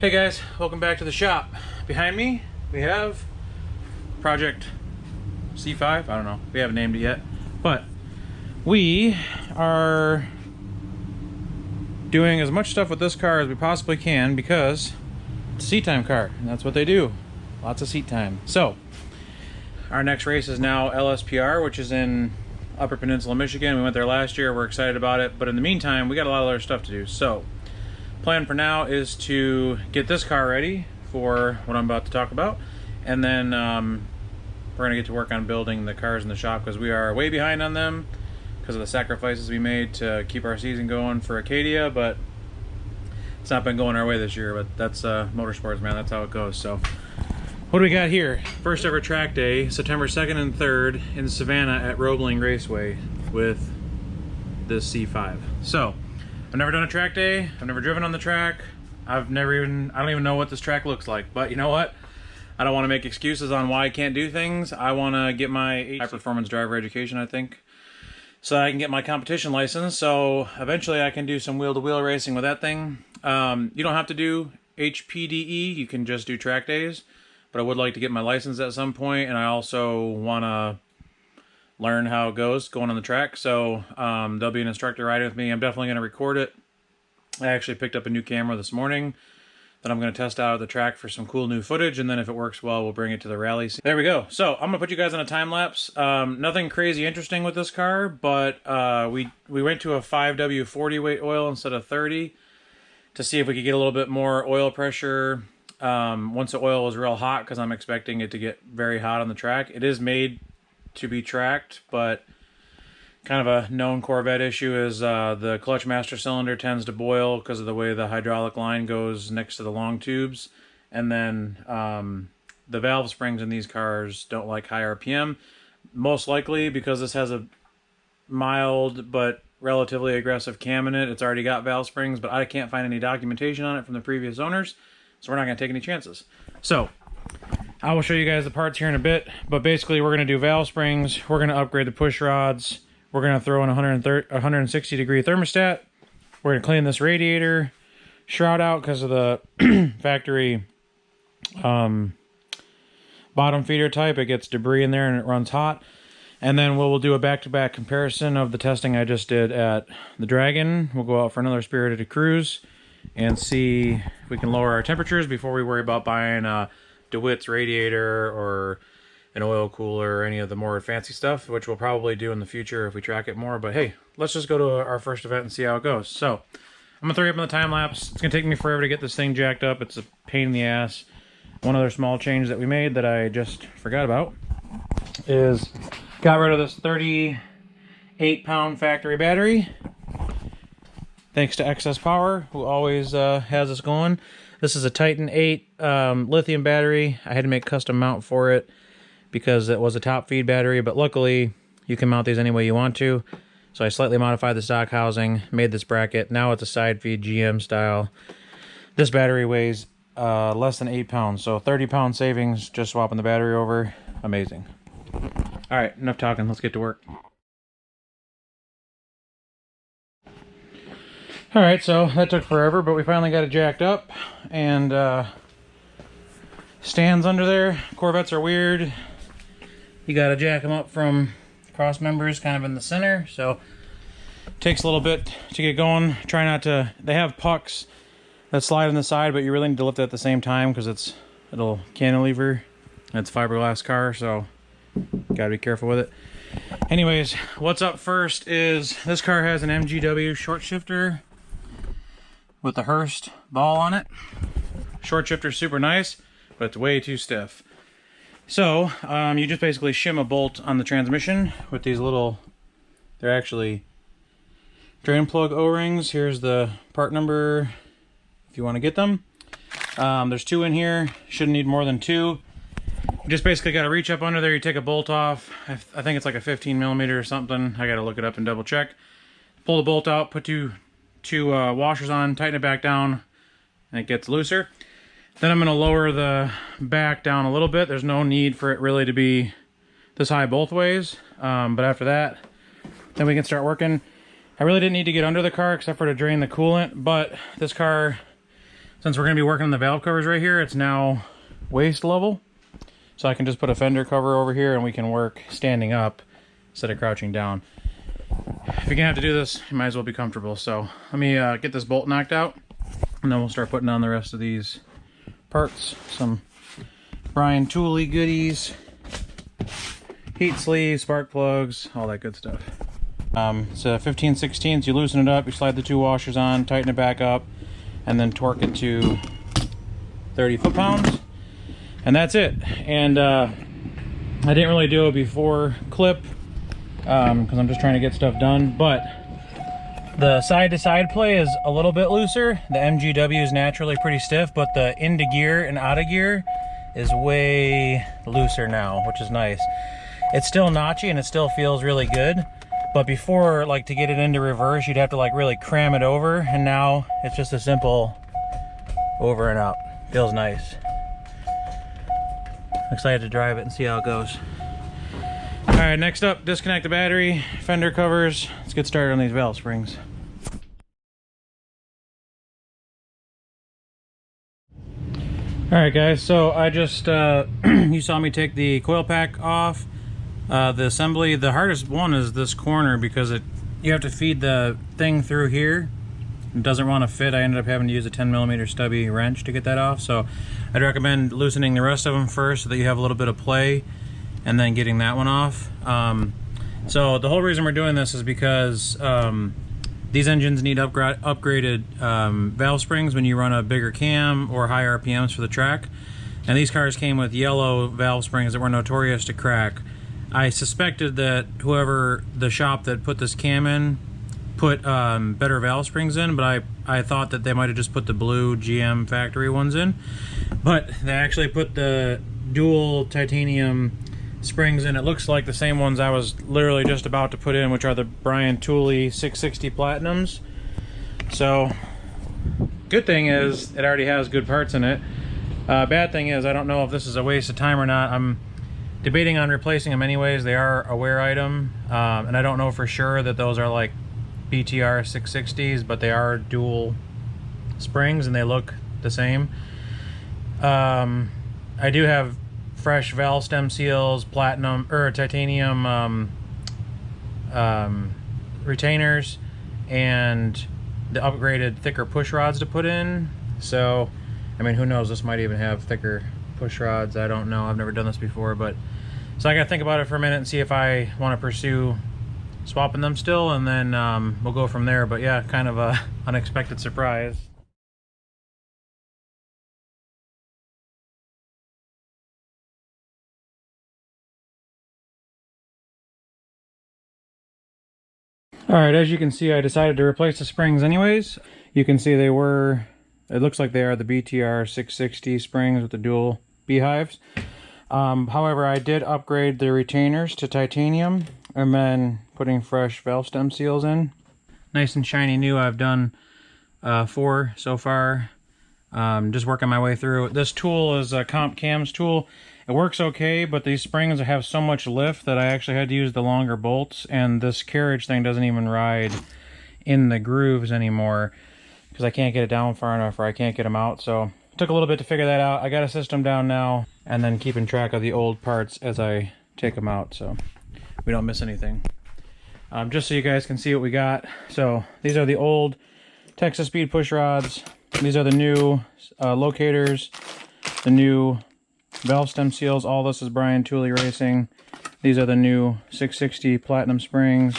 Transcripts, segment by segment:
Hey guys, welcome back to the shop. Behind me, we have Project C5. I don't know, we haven't named it yet, but we are doing as much stuff with this car as we possibly can because it's a seat time car, and that's what they do. Lots of seat time. So, our next race is now LSPR, which is in Upper Peninsula, Michigan. We went there last year, we're excited about it, but in the meantime, we got a lot of other stuff to do. So, plan for now is to get this car ready for what I'm about to talk about, and then we're gonna get to work on building the cars in the shop because we are way behind on them because of the sacrifices we made to keep our season going for Acadia, but it's not been going our way this year. But that's motorsports, man, that's how it goes. So what do we got here? First ever track day, September 2nd and 3rd in Savannah at Roebling Raceway with this C5. So I've never done a track day. I've never driven on the track. I don't even know what this track looks like. But you know what? I don't want to make excuses on why I can't do things. I want to get my high performance driver education, I think, so I can get my competition license. So eventually I can do some wheel-to-wheel racing with that thing. You don't have to do HPDE. You can just do track days. But I would like to get my license at some point, and I also want to learn how it goes going on the track. So there'll be an instructor riding with me. I'm definitely going to record it. I actually picked up a new camera this morning that I'm going to test out at the track for some cool new footage, and then if it works well, we'll bring it to the rally scene. There we go. So I'm going to put you guys on a time lapse. Nothing crazy interesting with this car, but we went to a 5W40 weight oil instead of 30 to see if we could get a little bit more oil pressure once the oil was real hot, because I'm expecting it to get very hot on the track. It is made to be tracked, but kind of a known Corvette issue is the clutch master cylinder tends to boil because of the way the hydraulic line goes next to the long tubes, and then the valve springs in these cars don't like high RPM, most likely because this has a mild but relatively aggressive cam in it. It's already got valve springs, but I can't find any documentation on it from the previous owners, so we're not going to take any chances. So I will show you guys the parts here in a bit, but basically we're going to do valve springs, we're going to upgrade the push rods, we're going to throw in a 160 degree thermostat, we're going to clean this radiator shroud out because of the factory bottom feeder type. It gets debris in there and it runs hot. And then we'll do a back-to-back comparison of the testing I just did at the Dragon. We'll go out for another spirited cruise and see if we can lower our temperatures before we worry about buying a DeWitt's radiator or an oil cooler or any of the more fancy stuff, which we'll probably do in the future if we track it more. But hey, let's just go to our first event and see how it goes. So I'm gonna throw you up in the time lapse. It's gonna take me forever to get this thing jacked up. It's a pain in the ass. One other small change that we made that I just forgot about is got rid of this 38-pound factory battery. Thanks to Excess Power, who always has us going. This is a Titan 8 lithium battery. I had to make a custom mount for it because it was a top feed battery, but luckily you can mount these any way you want to. So I slightly modified the stock housing, made this bracket. Now it's a side feed GM style. This battery weighs less than 8 pounds, so 30-pound savings just swapping the battery over. Amazing. All right, enough talking. Let's get to work. All right, so that took forever, but we finally got it jacked up, and stands under there. Corvettes are weird. You gotta jack them up from cross members kind of in the center, so it takes a little bit to get going. Try not to, they have pucks that slide on the side, but you really need to lift it at the same time because it'll cantilever. It's a fiberglass car, so gotta be careful with it. Anyways, what's up first is this car has an MGW short shifter with the Hurst ball on it. Short shifter's super nice, but it's way too stiff. So you just basically shim a bolt on the transmission with these little, they're actually drain plug O-rings. Here's the part number if you want to get them. There's 2 in here, shouldn't need more than 2. You just basically got to reach up under there, you take a bolt off. I think it's like a 15 millimeter or something. I got to look it up and double check. Pull the bolt out, put two washers on, tighten it back down, and it gets looser. Then I'm going to lower the back down a little bit. There's no need for it really to be this high both ways. But after that, then we can start working. I really didn't need to get under the car except for to drain the coolant, but this car since we're going to be working on the valve covers right here, it's now waist level. So I can just put a fender cover over here and we can work standing up instead of crouching down. If you're going to have to do this, you might as well be comfortable. So let me get this bolt knocked out, and then we'll start putting on the rest of these parts. Some Brian Tooley goodies, heat sleeves, spark plugs, all that good stuff. It's a 15/16. You loosen it up, you slide the 2 washers on, tighten it back up, and then torque it to 30 foot-pounds. And that's it. And I didn't really do a before clip because I'm just trying to get stuff done. But the side-to-side play is a little bit looser. The MGW is naturally pretty stiff, but the into gear and out of gear is way looser now, which is nice. It's still notchy and it still feels really good. But before, like, to get it into reverse, you'd have to like really cram it over, and now it's just a simple over and out. Feels nice. Excited to drive it and see how it goes. All right, next up, disconnect the battery, fender covers. Let's get started on these valve springs. All right, guys, so I just, you saw me take the coil pack off. The assembly, the hardest one is this corner because you have to feed the thing through here. It doesn't want to fit. I ended up having to use a 10mm stubby wrench to get that off. So I'd recommend loosening the rest of them first so that you have a little bit of play, and then getting that one off. So the whole reason we're doing this is because these engines need upgraded valve springs when you run a bigger cam or high RPMs for the track. And these cars came with yellow valve springs that were notorious to crack. I suspected that whoever, the shop that put this cam in, put better valve springs in, but I thought that they might have just put the blue GM factory ones in. But they actually put the dual titanium springs in. It looks like the same ones I was literally just about to put in, which are the Brian Tooley 660 Platinums. So, good thing is it already has good parts in it. Bad thing is I don't know if this is a waste of time or not. I'm debating on replacing them anyways. They are a wear item, and I don't know for sure that those are like BTR 660s, but they are dual springs and they look the same. I do have fresh valve stem seals, platinum or titanium retainers, and the upgraded thicker push rods to put in. So I mean, who knows, this might even have thicker push rods. I don't know, I've never done this before. But so I gotta think about it for a minute and see if I want to pursue swapping them still, and then we'll go from there. But yeah, kind of a unexpected surprise. Alright, as you can see, I decided to replace the springs anyways. You can see it looks like they are the BTR 660 springs with the dual beehives. However, I did upgrade the retainers to titanium, and then putting fresh valve stem seals in. Nice and shiny new. I've done 4 so far. Just working my way through. This tool is a Comp Cams tool. It works okay, but these springs have so much lift that I actually had to use the longer bolts, and this carriage thing doesn't even ride in the grooves anymore because I can't get it down far enough, or I can't get them out. So it took a little bit to figure that out. I got a system down now, and then keeping track of the old parts as I take them out so we don't miss anything. Just so you guys can see what we got. So these are the old Texas Speed push rods. These are the new locators, the new valve stem seals. All this is Brian Tooley Racing. These are the new 660 Platinum springs.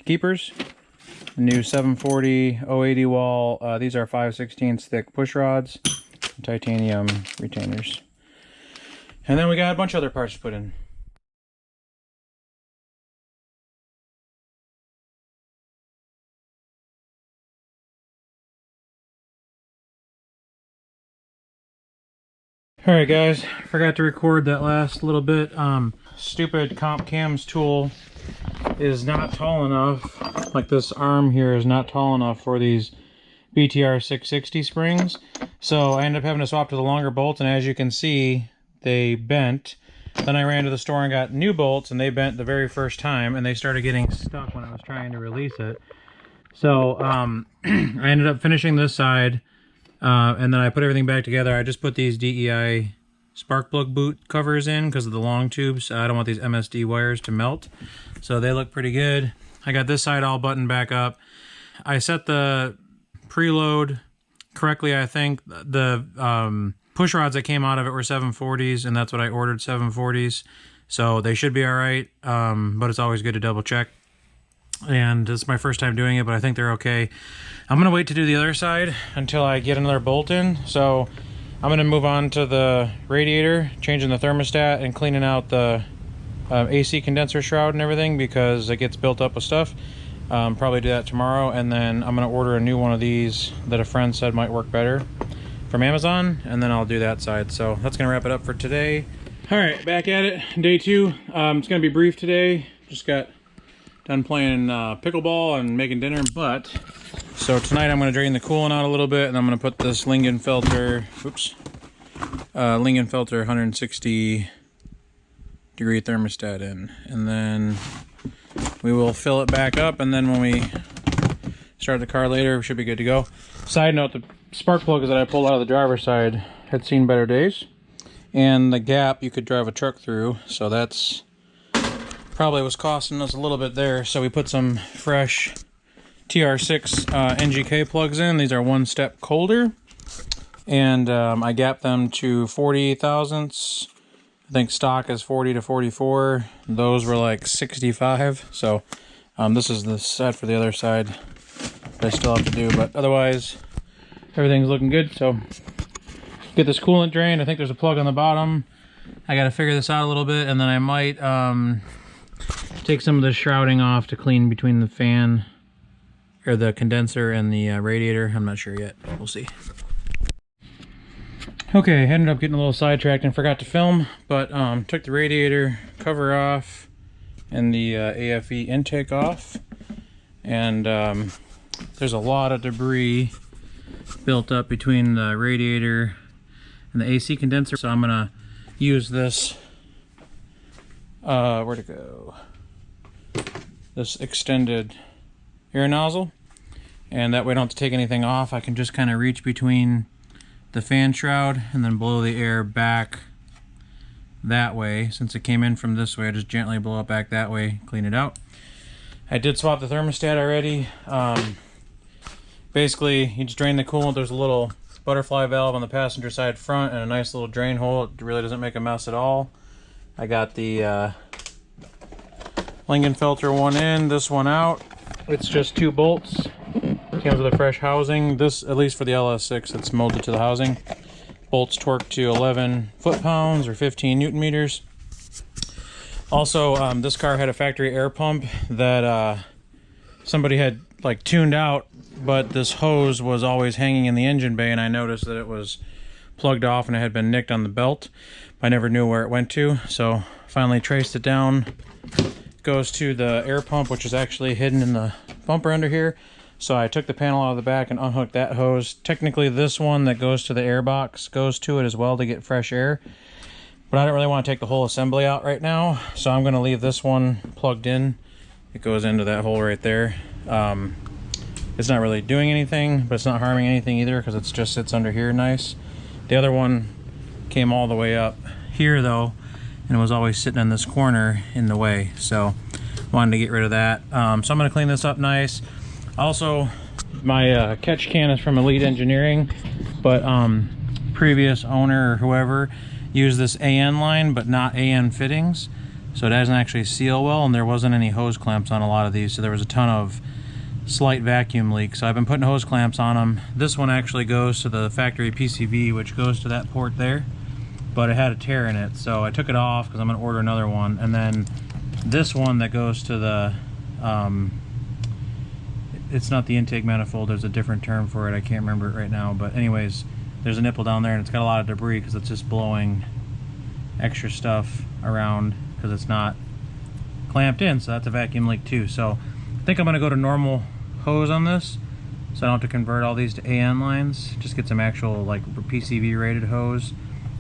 Keepers. The new 740 080 wall. These are 5/16 thick push rods. Titanium retainers. And then we got a bunch of other parts to put in. Alright guys, forgot to record that last little bit. Stupid Comp Cams tool is not tall enough. Like, this arm here is not tall enough for these BTR 660 springs. So I ended up having to swap to the longer bolts, and as you can see, they bent. Then I ran to the store and got new bolts, and they bent the very first time, and they started getting stuck when I was trying to release it. So I ended up finishing this side, and then I put everything back together. I just put these DEI spark plug boot covers in because of the long tubes. I don't want these MSD wires to melt, so they look pretty good. I got this side all buttoned back up. I set the preload correctly. I think the push rods that came out of it were 740s, and that's what I ordered, 740s. So they should be all right, but it's always good to double check. And this is my first time doing it, but I think they're okay. I'm gonna wait to do the other side until I get another bolt in. So I'm gonna move on to the radiator, changing the thermostat and cleaning out the AC condenser shroud and everything because it gets built up with stuff. Probably do that tomorrow, and then I'm gonna order a new one of these that a friend said might work better from Amazon, and then I'll do that side. So that's gonna wrap it up for today. All right, back at it, day 2. It's gonna be brief today. Just got done playing pickleball and making dinner, but so tonight I'm going to drain the coolant out a little bit, and I'm going to put this Lingenfelter, Lingenfelter 160 degree thermostat in, and then we will fill it back up, and then when we start the car later, we should be good to go. Side note, the spark plugs that I pulled out of the driver's side had seen better days, and the gap you could drive a truck through, so that's probably was costing us a little bit there. So we put some fresh TR6 NGK plugs in. These are 1 step colder, and I gapped them to 40 thousandths. I think stock is 40 to 44. Those were like 65. So this is the set for the other side that I still have to do, but otherwise everything's looking good. So get this coolant drained. I think there's a plug on the bottom. I got to figure this out a little bit, and then I might take some of the shrouding off to clean between the fan or the condenser and the radiator. I'm not sure yet. We'll see. Okay, ended up getting a little sidetracked and forgot to film, but took the radiator cover off and the AFE intake off, and there's a lot of debris built up between the radiator and the AC condenser, so I'm gonna use this where'd it go? This extended air nozzle, and that way I don't have to take anything off. I can just kind of reach between the fan shroud and then blow the air back that way. Since it came in from this way, I just gently blow it back that way, clean it out. I did swap the thermostat already. Basically, you just drain the coolant. There's a little butterfly valve on the passenger side front and a nice little drain hole. It really doesn't make a mess at all. I got the Lingenfelter one in, this one out. It's just 2 bolts. Comes with a fresh housing. This, at least for the LS6, it's molded to the housing. Bolts torqued to 11 foot-pounds or 15 Newton meters. Also, this car had a factory air pump that somebody had like tuned out, but this hose was always hanging in the engine bay, and I noticed that it was plugged off and it had been nicked on the belt. I never knew where it went to, so finally traced it down. It goes to the air pump, which is actually hidden in the bumper under here. So I took the panel out of the back and unhooked that hose. Technically this one that goes to the air box goes to it as well to get fresh air, but I don't really want to take the whole assembly out right now, so I'm going to leave this one plugged in. It goes into that hole right there. It's not really doing anything, but it's not harming anything either because it just sits under here nice. The other one came all the way up here though, and it was always sitting in this corner in the way, so wanted to get rid of that. So I'm going to clean this up nice. Also, my catch can is from Elite Engineering, but previous owner or whoever used this AN line but not AN fittings, so it doesn't actually seal well, and there wasn't any hose clamps on a lot of these, so there was a ton of slight vacuum leaks. So I've been putting hose clamps on them. This one actually goes to the factory PCV, which goes to that port there, but it had a tear in it, so I took it off because I'm going to order another one. And then this one that goes to the it's not the intake manifold, there's a different term for it, I can't remember it right now, but anyways, there's a nipple down there and it's got a lot of debris because it's just blowing extra stuff around because it's not clamped in, so that's a vacuum leak too. So I think I'm going to go to normal hose on this, so I don't have to convert all these to AN lines, just get some actual like PCV rated hose,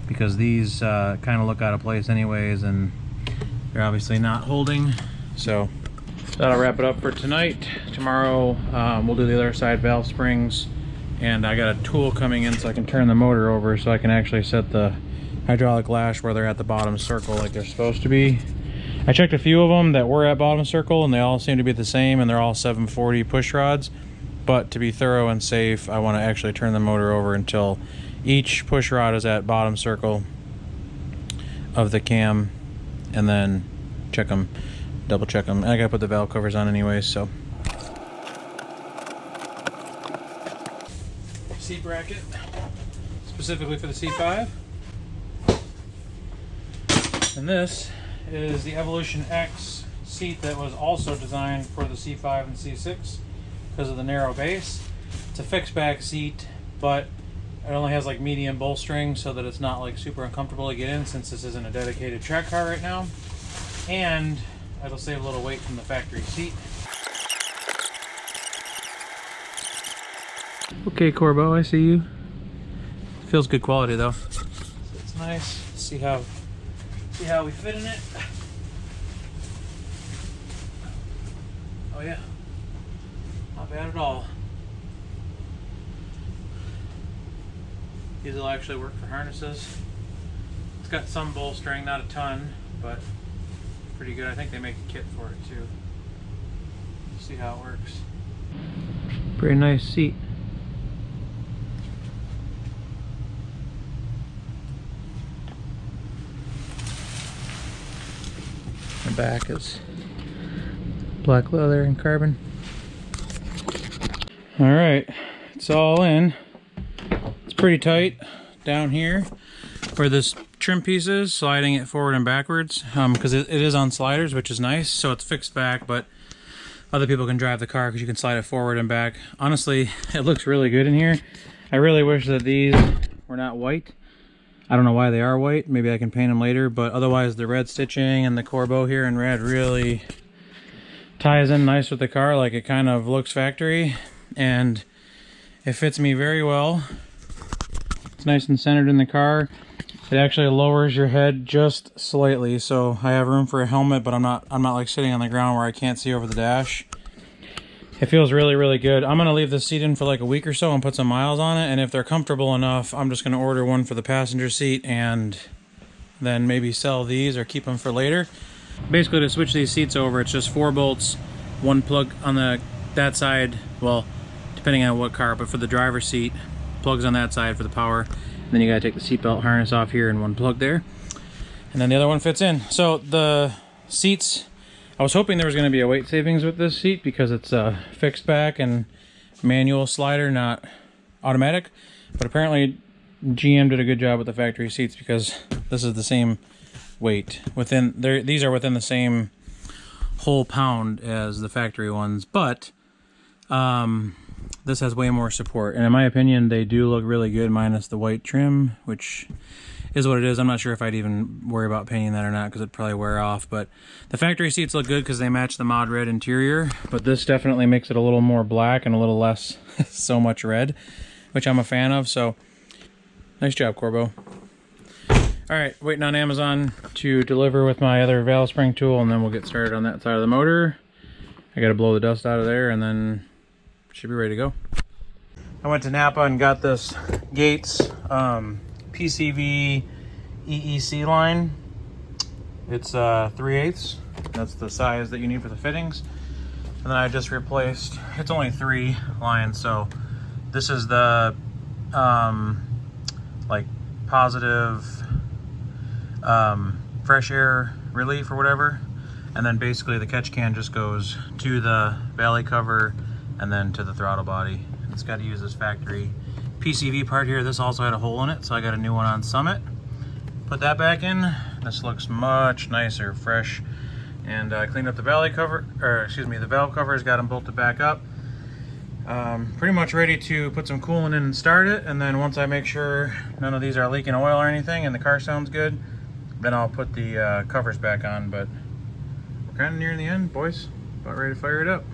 because these kind of look out of place anyways and they're obviously not holding. So That'll wrap it up for tonight. Tomorrow we'll do the other side valve springs, and I got a tool coming in so I can turn the motor over so I can actually set the hydraulic lash where they're at the bottom circle like they're supposed to be. I checked a few of them that were at bottom circle and they all seem to be the same, and they're all 740 push rods. But to be thorough and safe, I want to actually turn the motor over until each push rod is at bottom circle of the cam, and then check them, double check them. And I gotta put the valve covers on anyways, so. Seat bracket, specifically for the C5. And this is the Evolution X seat that was also designed for the C5 and C6 because of the narrow base. It's a fixed back seat, but it only has like medium bolstering so that it's not like super uncomfortable to get in, since this isn't a dedicated track car right now. And it'll save a little weight from the factory seat. Okay, Corbo, I see you. Feels good quality though. So it's nice. Let's see how we fit in it. Oh yeah, not bad at all. These will actually work for harnesses. It's got some bolstering, not a ton, but pretty good. I think they make a kit for it too. See how it works. Pretty nice seat. The back is black leather and carbon. All right, it's all in. It's pretty tight down here where this trim piece is, sliding it forward and backwards, because it is on sliders, which is nice. So it's fixed back, but other people can drive the car because you can slide it forward and back. Honestly, it looks really good in here. I really wish that these were not white. I don't know why they are white. Maybe I can paint them later, but otherwise the red stitching and the Corbeau here in red really ties in nice with the car. Like, it kind of looks factory, and it fits me very well. It's nice and centered in the car. It actually lowers your head just slightly, so I have room for a helmet, but I'm not like sitting on the ground where I can't see over the dash. It feels really, really good. I'm gonna leave this seat in for like a week or so and put some miles on it, and if they're comfortable enough, I'm just gonna order one for the passenger seat and then maybe sell these or keep them for later. Basically, to switch these seats over, it's just 4 bolts, 1 plug on that side, well, depending on what car, but for the driver's seat, plugs on that side for the power. And then you gotta take the seatbelt harness off here and 1 plug there. And then the other one fits in. So the seats, I was hoping there was gonna be a weight savings with this seat because it's a fixed back and manual slider, not automatic. But apparently GM did a good job with the factory seats because this is the same weight. These are within the same whole pound as the factory ones, but this has way more support, and in my opinion they do look really good minus the white trim, which is what it is. I'm not sure if I'd even worry about painting that or not because it'd probably wear off, but the factory seats look good because they match the mod red interior, but this definitely makes it a little more black and a little less so much red, which I'm a fan of. So nice job, Corbeau. Alright, waiting on Amazon to deliver with my other valve spring tool, and then we'll get started on that side of the motor. I gotta blow the dust out of there and then should be ready to go. I went to Napa and got this Gates PCV EEC line. It's 3/8. That's the size that you need for the fittings. And then I just replaced, it's only 3 lines, so this is the like positive fresh air relief or whatever. And then basically the catch can just goes to the valley cover and then to the throttle body. It's got to use this factory PCV part here. This also had a hole in it, so I got a new one on Summit. Put that back in. This looks much nicer, fresh. And I cleaned up the valley cover, or excuse me, the valve covers, got them bolted back up. Pretty much ready to put some coolant in and start it. And then once I make sure none of these are leaking oil or anything and the car sounds good, then I'll put the covers back on. But we're kind of nearing the end, boys. About ready to fire it up.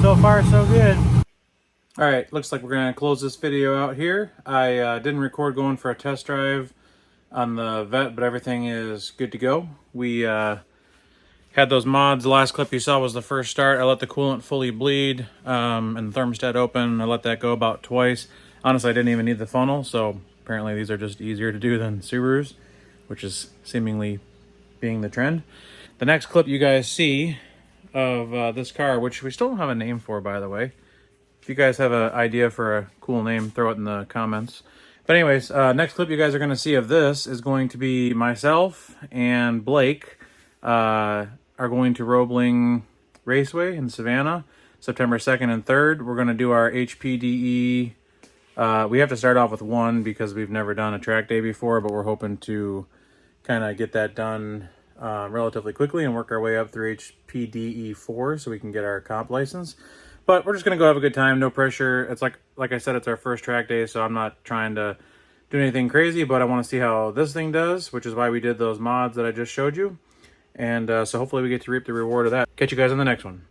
So far, so good. All right, looks like we're gonna close this video out here. I didn't record going for a test drive on the Vet, but everything is good to go. We had those mods. The last clip you saw was the first start. I let the coolant fully bleed and the thermostat open. I let that go about twice. Honestly, I didn't even need the funnel, so apparently these are just easier to do than Subarus, which is seemingly being the trend. The next clip you guys see of this car, which we still don't have a name for, by the way. If you guys have an idea for a cool name, throw it in the comments. But anyways, next clip you guys are going to see of this is going to be myself and Blake are going to Roebling Raceway in Savannah, September 2nd and 3rd. We're going to do our HPDE. We have to start off with 1 because we've never done a track day before, but we're hoping to kind of get that done relatively quickly and work our way up through HPDE 4 so we can get our comp license. But we're just going to go have a good time, no pressure. It's like I said, it's our first track day, so I'm not trying to do anything crazy, but I want to see how this thing does, which is why we did those mods that I just showed you. And so hopefully we get to reap the reward of that. Catch you guys on the next one.